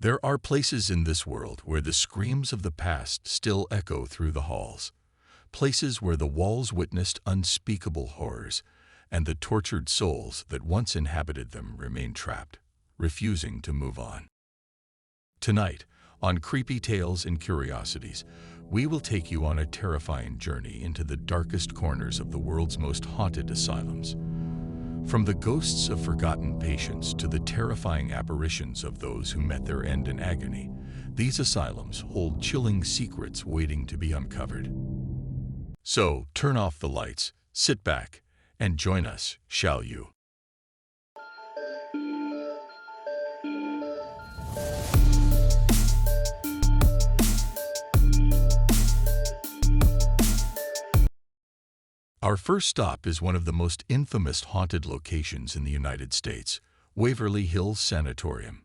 There are places in this world where the screams of the past still echo through the halls, places where the walls witnessed unspeakable horrors, and the tortured souls that once inhabited them remain trapped, refusing to move on. Tonight, on Creepy Tales and Curiosities, we will take you on a terrifying journey into the darkest corners of the world's most haunted asylums. From the ghosts of forgotten patients to the terrifying apparitions of those who met their end in agony, these asylums hold chilling secrets waiting to be uncovered. So, turn off the lights, sit back, and join us, shall you? Our first stop is one of the most infamous haunted locations in the United States, Waverly Hills Sanatorium.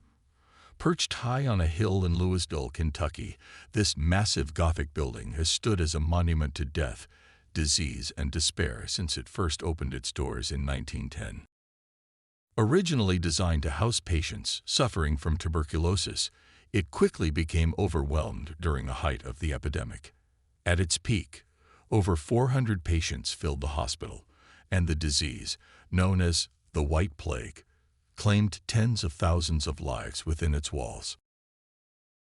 Perched high on a hill in Louisville, Kentucky, this massive Gothic building has stood as a monument to death, disease, and despair since it first opened its doors in 1910. Originally designed to house patients suffering from tuberculosis, it quickly became overwhelmed during the height of the epidemic. At its peak, over 400 patients filled the hospital, and the disease, known as the White Plague, claimed tens of thousands of lives within its walls.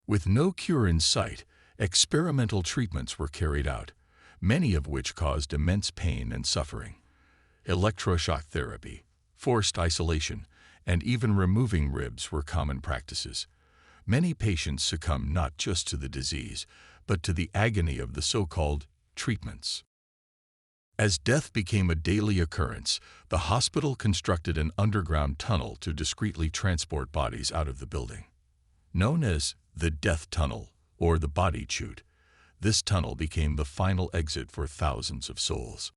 With no cure in sight, experimental treatments were carried out, many of which caused immense pain and suffering. Electroshock therapy, forced isolation, and even removing ribs were common practices. Many patients succumbed not just to the disease, but to the agony of the so-called treatments. As death became a daily occurrence, the hospital constructed an underground tunnel to discreetly transport bodies out of the building. Known as the Death Tunnel or the Body Chute, this tunnel became the final exit for thousands of souls.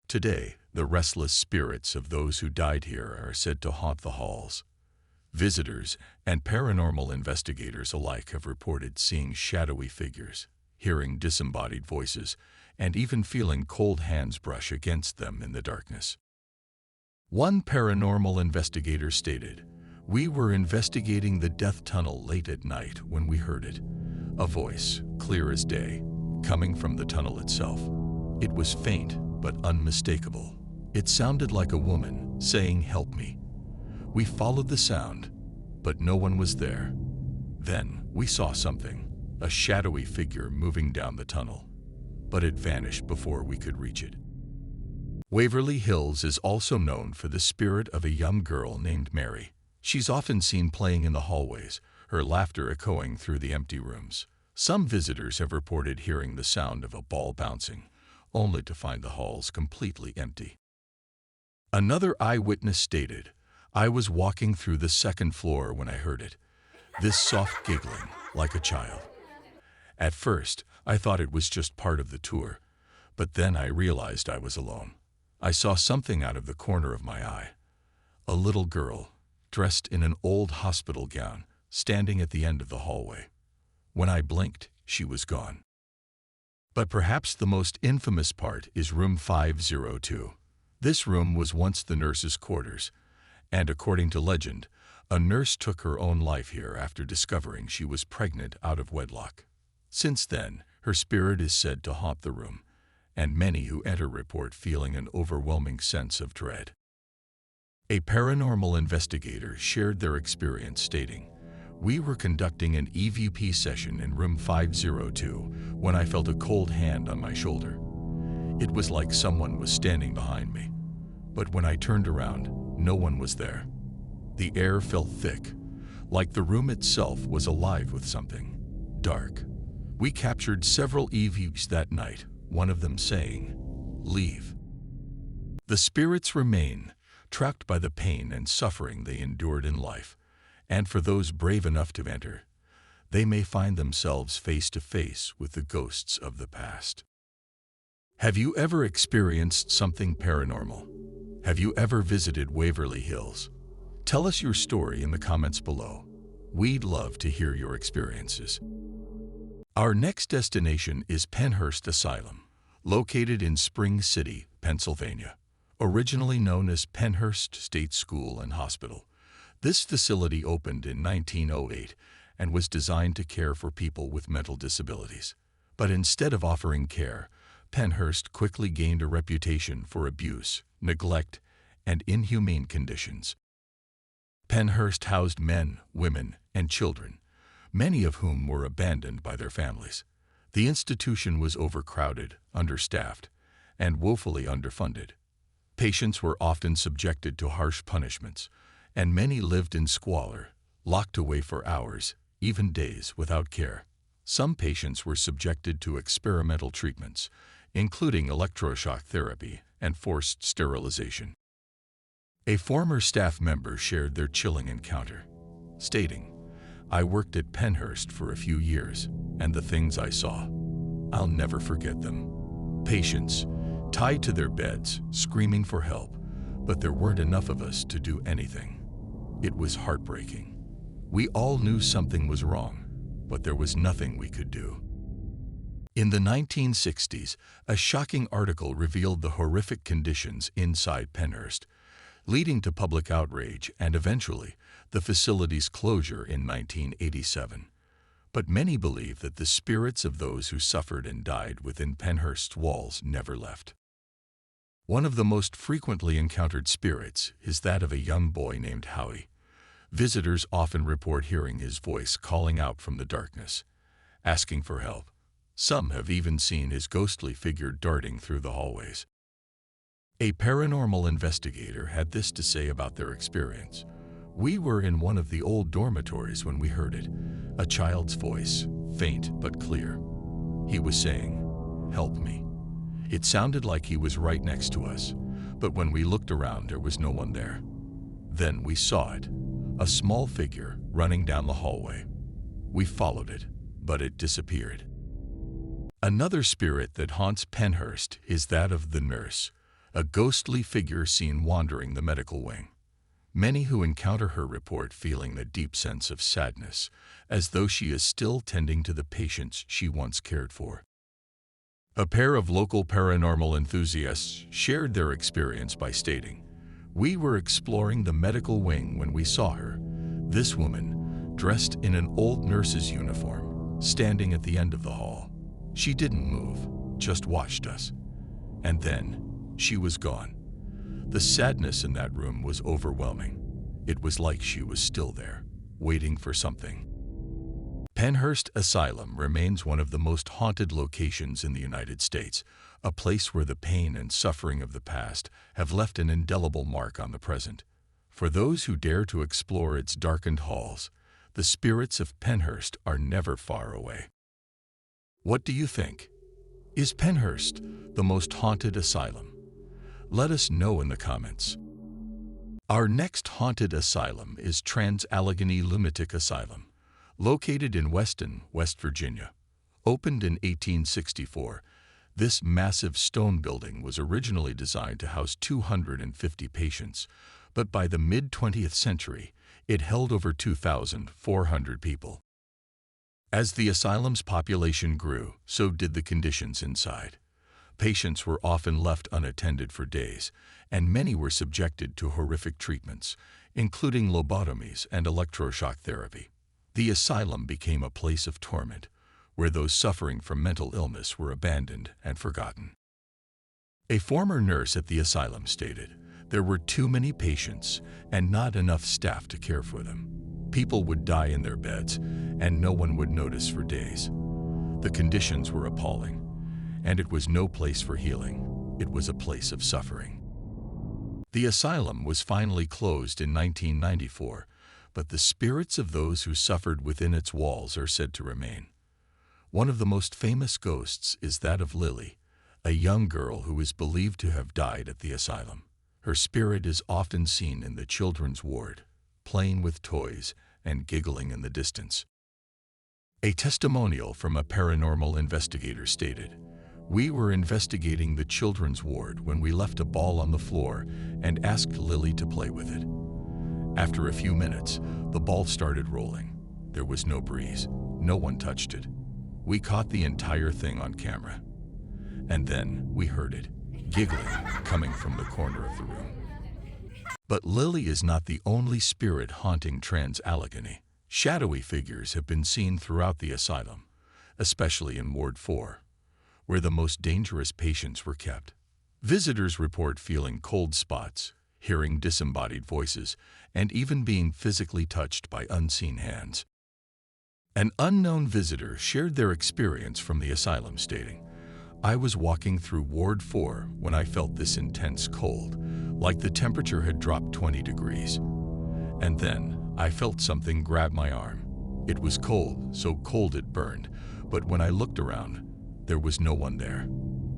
Today, the restless spirits of those who died here are said to haunt the halls. Visitors and paranormal investigators alike have reported seeing shadowy figures, hearing disembodied voices, and even feeling cold hands brush against them in the darkness. One paranormal investigator stated, "We were investigating the death tunnel late at night when we heard it. A voice, clear as day, coming from the tunnel itself. It was faint but unmistakable. It sounded like a woman saying, 'Help me.' We followed the sound, but no one was there. Then we saw something. A shadowy figure moving down the tunnel, but it vanished before we could reach it." Waverly Hills is also known for the spirit of a young girl named Mary. She's often seen playing in the hallways, her laughter echoing through the empty rooms. Some visitors have reported hearing the sound of a ball bouncing, only to find the halls completely empty. Another eyewitness stated, "I was walking through the second floor when I heard it. This soft giggling, like a child. At first, I thought it was just part of the tour, but then I realized I was alone. I saw something out of the corner of my eye. A little girl, dressed in an old hospital gown, standing at the end of the hallway. When I blinked, she was gone." But perhaps the most infamous part is room 502. This room was once the nurses' quarters, and according to legend, a nurse took her own life here after discovering she was pregnant out of wedlock. Since then, her spirit is said to haunt the room, and many who enter report feeling an overwhelming sense of dread. A paranormal investigator shared their experience stating, "We were conducting an EVP session in room 502 when I felt a cold hand on my shoulder. It was like someone was standing behind me, but when I turned around, no one was there. The air felt thick, like the room itself was alive with something dark." We captured several EVPs that night, one of them saying, "Leave." The spirits remain, trapped by the pain and suffering they endured in life, and for those brave enough to enter, they may find themselves face to face with the ghosts of the past. Have you ever experienced something paranormal? Have you ever visited Waverly Hills? Tell us your story in the comments below. We'd love to hear your experiences. Our next destination is Pennhurst Asylum, located in Spring City, Pennsylvania. Originally known as Pennhurst State School and Hospital, This facility opened in 1908 and was designed to care for people with mental disabilities. But instead of offering care, Pennhurst quickly gained a reputation for abuse, neglect, and inhumane conditions. Pennhurst housed men, women, and children, many of whom were abandoned by their families. The institution was overcrowded, understaffed, and woefully underfunded. Patients were often subjected to harsh punishments, and many lived in squalor, locked away for hours, even days, without care. Some patients were subjected to experimental treatments, including electroshock therapy and forced sterilization. A former staff member shared their chilling encounter, stating, "I worked at Pennhurst for a few years, and the things I saw, I'll never forget them. Patients, tied to their beds, screaming for help, but there weren't enough of us to do anything. It was heartbreaking. We all knew something was wrong, but there was nothing we could do." In the 1960s, a shocking article revealed the horrific conditions inside Pennhurst, leading to public outrage and eventually the facility's closure in 1987. But many believe that the spirits of those who suffered and died within Pennhurst's walls never left. One of the most frequently encountered spirits is that of a young boy named Howie. Visitors often report hearing his voice calling out from the darkness, asking for help. Some have even seen his ghostly figure darting through the hallways. A paranormal investigator had this to say about their experience. "We were in one of the old dormitories when we heard it, a child's voice, faint but clear. He was saying, 'Help me.' It sounded like he was right next to us, but when we looked around there was no one there. Then we saw it, a small figure running down the hallway. We followed it, but it disappeared." Another spirit that haunts Pennhurst is that of the nurse, a ghostly figure seen wandering the medical wing. Many who encounter her report feeling a deep sense of sadness, as though she is still tending to the patients she once cared for. A pair of local paranormal enthusiasts shared their experience by stating, "We were exploring the medical wing when we saw her. This woman, dressed in an old nurse's uniform, standing at the end of the hall. She didn't move, just watched us. And then, she was gone. The sadness in that room was overwhelming. It was like she was still there, waiting for something." Pennhurst Asylum remains one of the most haunted locations in the United States, a place where the pain and suffering of the past have left an indelible mark on the present. For those who dare to explore its darkened halls, the spirits of Pennhurst are never far away. What do you think? Is Pennhurst the most haunted asylum? Let us know in the comments. Our next haunted asylum is Trans-Allegheny Lunatic Asylum, located in Weston, West Virginia. Opened in 1864, this massive stone building was originally designed to house 250 patients, but by the mid-20th century, it held over 2,400 people. As the asylum's population grew, so did the conditions inside. Patients were often left unattended for days, and many were subjected to horrific treatments, including lobotomies and electroshock therapy. The asylum became a place of torment, where those suffering from mental illness were abandoned and forgotten. A former nurse at the asylum stated, "There were too many patients and not enough staff to care for them. People would die in their beds, and no one would notice for days. The conditions were appalling, and it was no place for healing. It was a place of suffering." The asylum was finally closed in 1994, but the spirits of those who suffered within its walls are said to remain. One of the most famous ghosts is that of Lily, a young girl who is believed to have died at the asylum. Her spirit is often seen in the children's ward, playing with toys and giggling in the distance. A testimonial from a paranormal investigator stated, "We were investigating the children's ward when we left a ball on the floor and asked Lily to play with it. After a few minutes, the ball started rolling. There was no breeze. No one touched it. We caught the entire thing on camera. And then we heard it, giggling, coming from the corner of the room." But Lily is not the only spirit haunting Trans-Allegheny. Shadowy figures have been seen throughout the asylum, especially in Ward 4, where the most dangerous patients were kept. Visitors report feeling cold spots, hearing disembodied voices, and even being physically touched by unseen hands. An unknown visitor shared their experience from the asylum, stating, "I was walking through Ward 4 when I felt this intense cold, like the temperature had dropped 20 degrees. And then I felt something grab my arm. It was cold, so cold it burned, but when I looked around, there was no one there.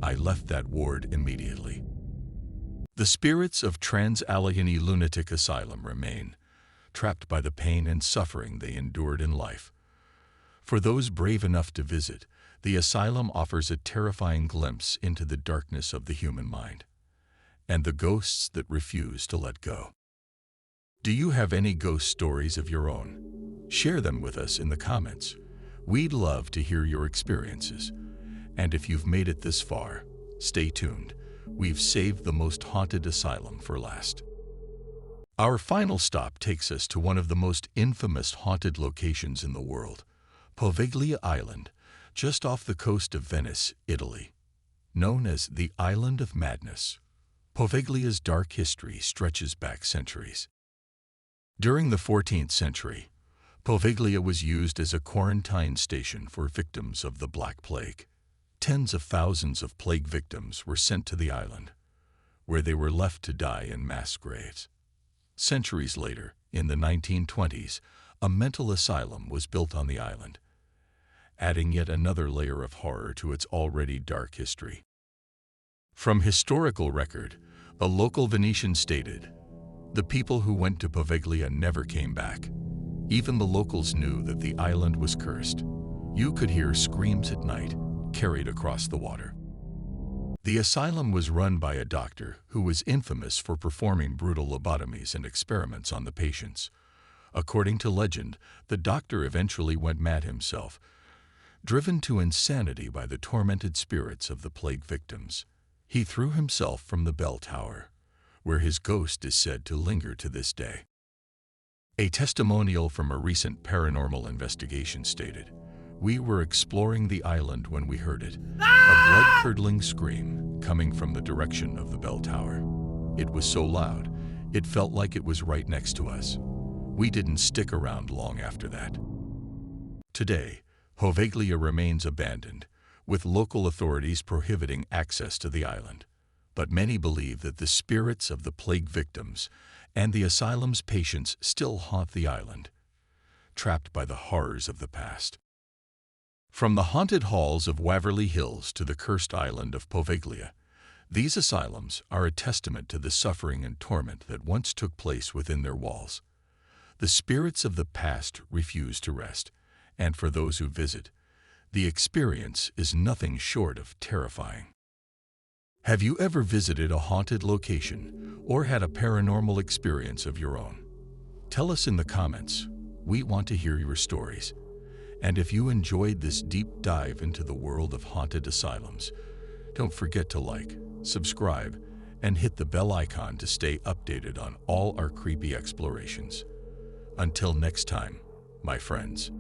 I left that ward immediately." The spirits of Trans-Allegheny Lunatic Asylum remain, trapped by the pain and suffering they endured in life. For those brave enough to visit, the asylum offers a terrifying glimpse into the darkness of the human mind and the ghosts that refuse to let go. Do you have any ghost stories of your own? Share them with us in the comments. We'd love to hear your experiences. And if you've made it this far, stay tuned. We've saved the most haunted asylum for last. Our final stop takes us to one of the most infamous haunted locations in the world, Poveglia Island, just off the coast of Venice, Italy. Known as the Island of Madness, Poveglia's dark history stretches back centuries. During the 14th century, Poveglia was used as a quarantine station for victims of the Black Plague. Tens of thousands of plague victims were sent to the island, where they were left to die in mass graves. Centuries later, in the 1920s, a mental asylum was built on the island, adding yet another layer of horror to its already dark history. From historical record, a local Venetian stated, "The people who went to Poveglia never came back. Even the locals knew that the island was cursed. You could hear screams at night, carried across the water." The asylum was run by a doctor who was infamous for performing brutal lobotomies and experiments on the patients. According to legend, the doctor eventually went mad himself, driven to insanity by the tormented spirits of the plague victims. He threw himself from the bell tower, where his ghost is said to linger to this day. A testimonial from a recent paranormal investigation stated, "We were exploring the island when we heard it, a blood-curdling scream coming from the direction of the bell tower. It was so loud, it felt like it was right next to us. We didn't stick around long after that." Today, Poveglia remains abandoned, with local authorities prohibiting access to the island. But many believe that the spirits of the plague victims and the asylum's patients still haunt the island, trapped by the horrors of the past. From the haunted halls of Waverly Hills to the cursed island of Poveglia, these asylums are a testament to the suffering and torment that once took place within their walls. The spirits of the past refuse to rest, and for those who visit, the experience is nothing short of terrifying. Have you ever visited a haunted location or had a paranormal experience of your own? Tell us in the comments. We want to hear your stories. And if you enjoyed this deep dive into the world of haunted asylums, don't forget to like, subscribe, and hit the bell icon to stay updated on all our creepy explorations. Until next time, my friends.